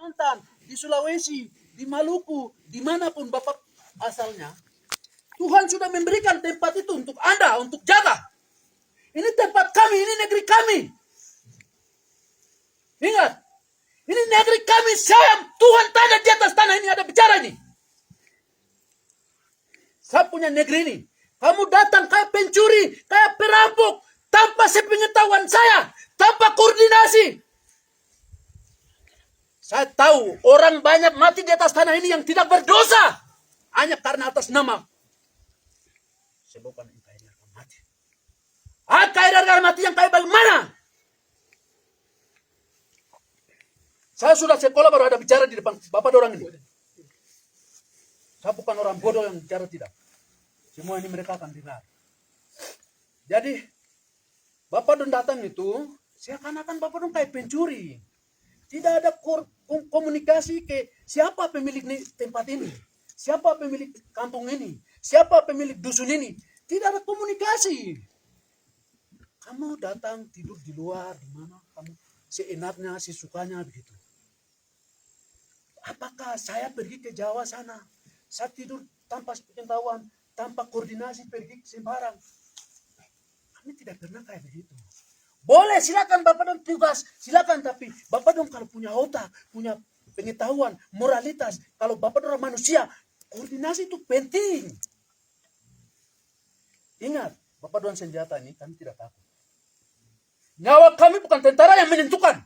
Kalimantan, di Sulawesi, di Maluku, dimanapun Bapak asalnya, Tuhan sudah memberikan tempat itu untuk Anda, untuk jaga. Ini tempat kami, ini negeri kami. Ingat, ini negeri kami, saya, Tuhan tanda di atas tanah ini ada bicara ini. Saya punya negeri ini. Kamu datang kayak pencuri, kayak perampok, tanpa sepengetahuan saya, tanpa koordinasi. Saya tahu orang banyak mati di atas tanah ini yang tidak berdosa. Hanya karena atas nama. Sebabkan engkau akan mati. Akan mati yang kayak bagaimana? Saya sudah sekolah baru ada bicara di depan Bapak dorang ini. Saya bukan orang bodoh yang bicara tidak. Semua ini mereka akan dengar. Jadi, Bapak dong datang itu, seakan-akan Bapak dong kayak pencuri. Tidak ada komunikasi ke siapa pemilik tempat ini. Siapa pemilik kampung ini. Siapa pemilik dusun ini. Tidak ada komunikasi. Kamu datang tidur di luar, di mana kamu seenaknya, sesukanya begitu. Apakah saya pergi ke Jawa sana, saya tidur tanpa pengetahuan, tanpa koordinasi pergi sembarang? Kami tidak pernah kayak begitu. Boleh, silakan Bapak dong tugas, silakan, tapi Bapak dong kalau punya otak, punya pengetahuan, moralitas, kalau Bapak dong manusia, koordinasi itu penting. Ingat, Bapak dong senjata ini kami tidak takut. Nyawa kami bukan tentara yang menentukan.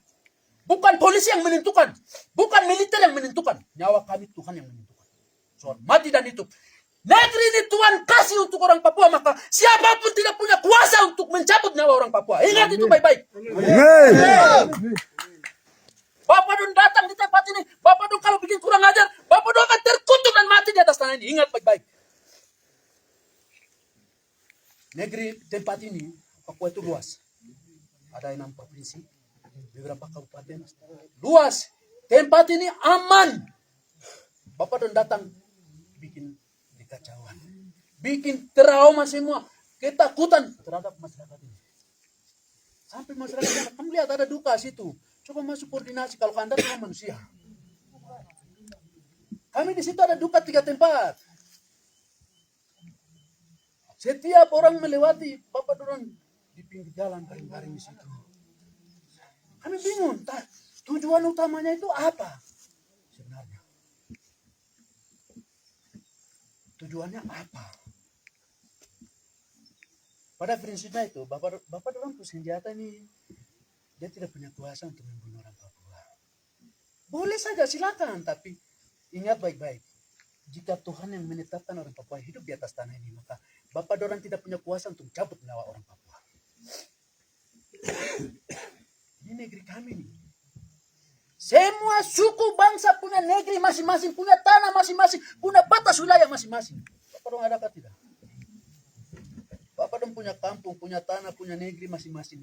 Bukan polisi yang menentukan. Bukan militer yang menentukan. Nyawa kami Tuhan yang menentukan. Soal mati dan hidup. Negeri ini Tuhan kasih untuk orang Papua. Maka siapapun tidak punya kuasa untuk mencabut nyawa orang Papua. Ingat itu baik-baik. Bapak dong datang di tempat ini. Bapak dong kalau bikin kurang ajar. Bapak dong akan terkutuk dan mati di atas tanah ini. Ingat baik-baik. Negeri tempat ini Papua itu luas. Ada 6 provinsi. Beberapa kabupaten luas, tempat ini aman. Bapak dan datang bikin kekacauan, bikin trauma semua, ketakutan terhadap masyarakat ini. Sampai masyarakat kamu lihat ada duka situ. Coba masuk koordinasi kalau Anda cuma manusia. Kami di situ ada duka 3 tempat. Setiap orang melewati, Bapak dorong di pinggir jalan garing-garing di situ. Kami bingung, tujuan utamanya itu apa sebenarnya? Tujuannya apa? Pada prinsipnya itu, Bapak orang bersenjata ini, dia tidak punya kuasa untuk membunuh orang Papua. Boleh saja, silakan, tapi ingat baik-baik. Jika Tuhan yang menetapkan orang Papua hidup di atas tanah ini, maka Bapak orang tidak punya kuasa untuk cabut nyawa orang Papua. Ini negeri kami nih. Semua suku bangsa punya negeri masing-masing, punya tanah masing-masing, punya batas wilayah masing-masing. Bapak dong adakah tidak? Bapak dong punya kampung, punya tanah, punya negeri masing-masing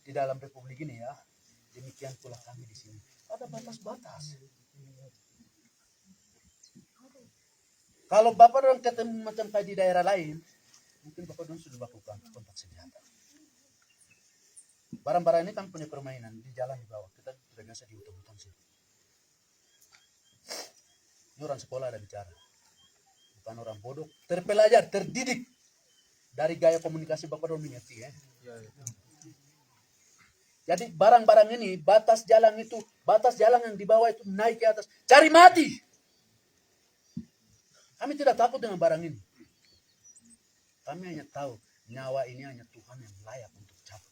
di dalam republik ini ya. Demikian pula kami di sini. Ada batas-batas. Kalau Bapak dong ketemu macam kayak di daerah lain, mungkin Bapak dong sudah lakukan kontak senjata. Barang-barang ini kan punya permainan di jalan di bawah. Kita sudah biasa di hutan-hutan sini. Ini orang sekolah ada bicara. Bukan orang bodoh. Terpelajar, terdidik. Dari gaya komunikasi Bapak dong mengerti ya. Jadi barang-barang ini, batas jalan itu, batas jalan yang di bawah itu naik ke atas. Cari mati. Kami tidak takut dengan barang ini. Kami hanya tahu, nyawa ini hanya Tuhan yang layak untuk cabut.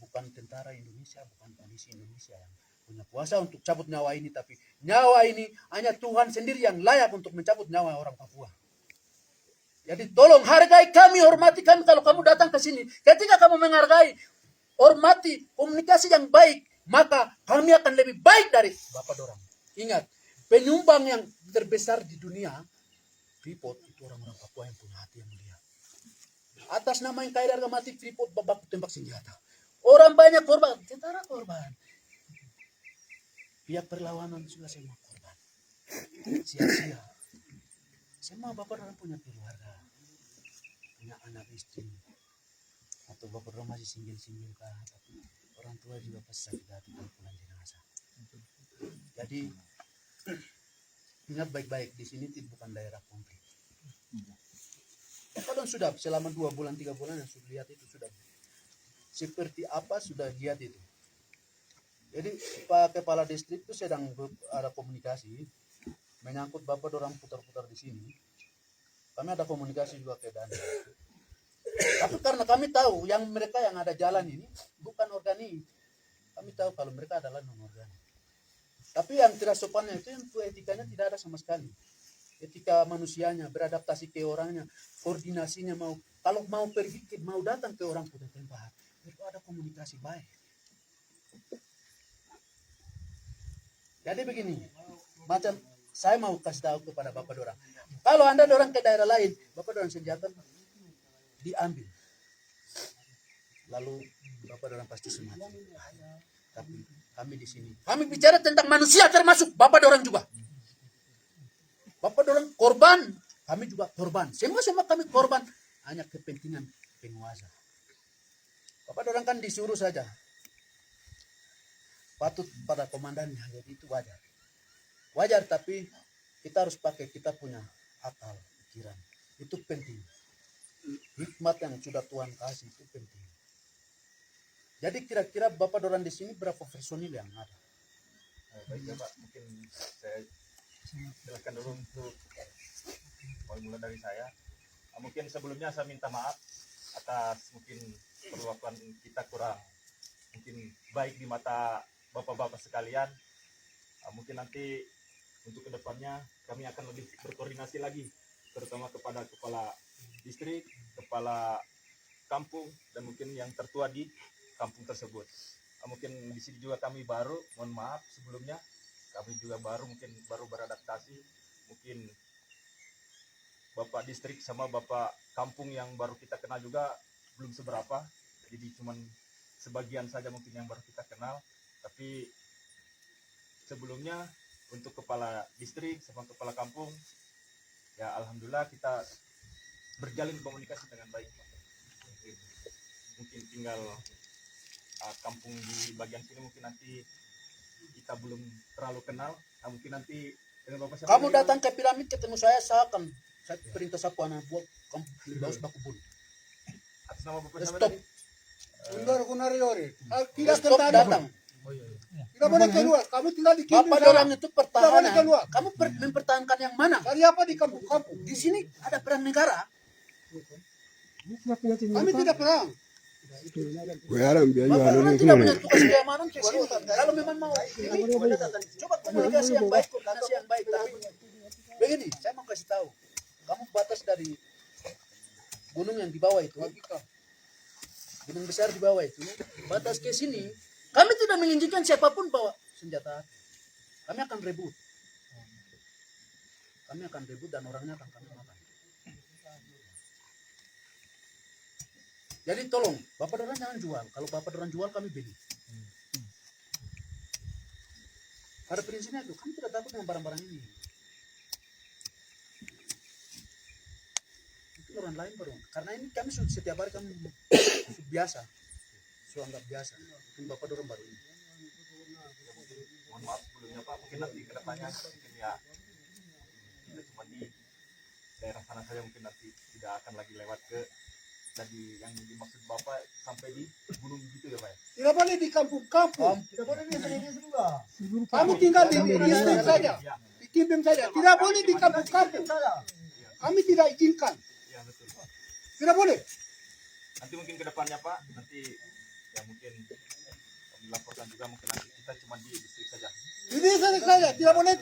Bukan tentara Indonesia, bukan polisi Indonesia yang punya kuasa untuk cabut nyawa ini, tapi nyawa ini hanya Tuhan sendiri yang layak untuk mencabut nyawa orang Papua. Jadi tolong hargai kami, hormati kami kalau kamu datang ke sini. Ketika kamu menghargai, hormati, komunikasi yang baik, maka kami akan lebih baik dari Bapak dorang. Ingat, penyumbang yang terbesar di dunia, Freeport itu orang-orang Papua yang punya hati yang mulia. Atas nama yang kaya harga mati, Freeport baku tembak senjata. Orang banyak korban, tentara korban. Pihak perlawanan juga semua korban. Sia-sia. Semua Bapak orang punya keluarga, punya anak istri. Atau Bapak orang masih single-single kah, tapi orang tua juga pasti sakit hati kalau pulang jenazah. Jadi ingat baik-baik, di sini bukan daerah konflik. Bapak don sudah selama 2 bulan 3 bulan yang sudah lihat itu sudah seperti apa sudah lihat itu. Jadi Pak Kepala Distrik itu sedang ada komunikasi menyangkut Bapak orang putar-putar di sini. Kami ada komunikasi juga ke Dana. Tapi karena kami tahu yang mereka yang ada jalan ini bukan organik. Kami tahu kalau mereka adalah non-organik. Tapi yang tidak sopannya itu etikanya tidak ada sama sekali. Etika manusianya, beradaptasi ke orangnya, koordinasinya kalau mau pergi, mau datang ke orang putar tempat, itu ada komunikasi baik. Jadi begini, macam saya mau kasih tahu kepada Bapak dorang. Kalau Anda dorang ke daerah lain, Bapak dorang senjata diambil. Lalu Bapak dorang pasti semati. Tapi kami di sini, kami bicara tentang manusia termasuk Bapak dorang juga. Bapak dorang korban, kami juga korban. Semua kami korban, hanya kepentingan penguasa. Bapak dorang kan disuruh saja. Patut pada komandannya, jadi itu wajar. Wajar, tapi kita harus pakai kita punya akal, pikiran. Itu penting. Hikmat yang sudah Tuhan kasih itu penting. Jadi kira-kira Bapak dorang di sini berapa personil yang ada? Baik ya Pak, mungkin saya jelaskan dulu untuk mulai dari saya. Mungkin sebelumnya saya minta maaf atas mungkin perlakuan kita kurang mungkin baik di mata Bapak-bapak sekalian. Mungkin nanti untuk kedepannya kami akan lebih berkoordinasi lagi, terutama kepada kepala distrik, kepala kampung, dan mungkin yang tertua di kampung tersebut. Mungkin di sini juga kami baru, mohon maaf sebelumnya, kami juga mungkin baru beradaptasi. Mungkin Bapak distrik sama Bapak kampung yang baru kita kenal juga belum seberapa, jadi cuman sebagian saja mungkin yang baru kita kenal. Tapi sebelumnya untuk kepala distrik sama kepala kampung, ya alhamdulillah kita berjalin komunikasi dengan baik. Mungkin tinggal kampung di bagian sini mungkin nanti kita belum terlalu kenal. Mungkin nanti dengan Bapak siapa? Kamu datang ke piramid ketemu saya akan saya perintah sapu anak buat kamu baus bakubun. Atas nama Bapak siapa Stop. tadi? Undor kunariori. Tidak Stop datang. Tidak boleh keluar. Kamu tinggal di Bapak Kimbim dorang sana. itu pertahanan. keluar. Kamu mempertahankan yang mana? Cari apa di kampung-kampung? Di sini ada perang negara. Kami tidak perang. Bapak dorang tidak punya tugas keamanan ke sini. Kalau memang mau ini, coba komunikasi yang baik, koordinasi yang baik. Tapi begini, saya mau kasih tahu. Kamu batas dari gunung yang di bawah itu, gunung besar di bawah itu, batas ke sini. Kami tidak menginginkan siapapun bawa senjata. Kami akan rebut. Kami akan rebut dan orangnya akan kami makan. Jadi tolong, Bapak dorang jangan jual. Kalau Bapak dorang jual, kami beli. Pada prinsipnya itu, kami tidak takut dengan barang-barang ini. Itu orang lain baru. Karena ini kami setiap hari kami biasa. Sudah anggap biasa. Mungkin Bapak dorang baru ini. Mohon maaf sebelumnya Pak, mungkin nanti kedepannya mungkin ya kita cuma di daerah sana saja, mungkin nanti tidak akan lagi lewat ke tadi yang dimaksud Bapak sampai di gunung gitu ya Pak ya? Tidak boleh di kampung-kampung. Tidak boleh di juga. Kamu tinggal di distrik saja. Ya, Di Kimbim saja. Tidak boleh di kampung-kampung. Kami tidak izinkan. ya betul Pak. Tidak boleh. Nanti mungkin kedepannya Pak, nanti ya mungkin dilaporkan juga, mungkin nanti kita cuma di distrik saja. Ini saja. Tidak boleh.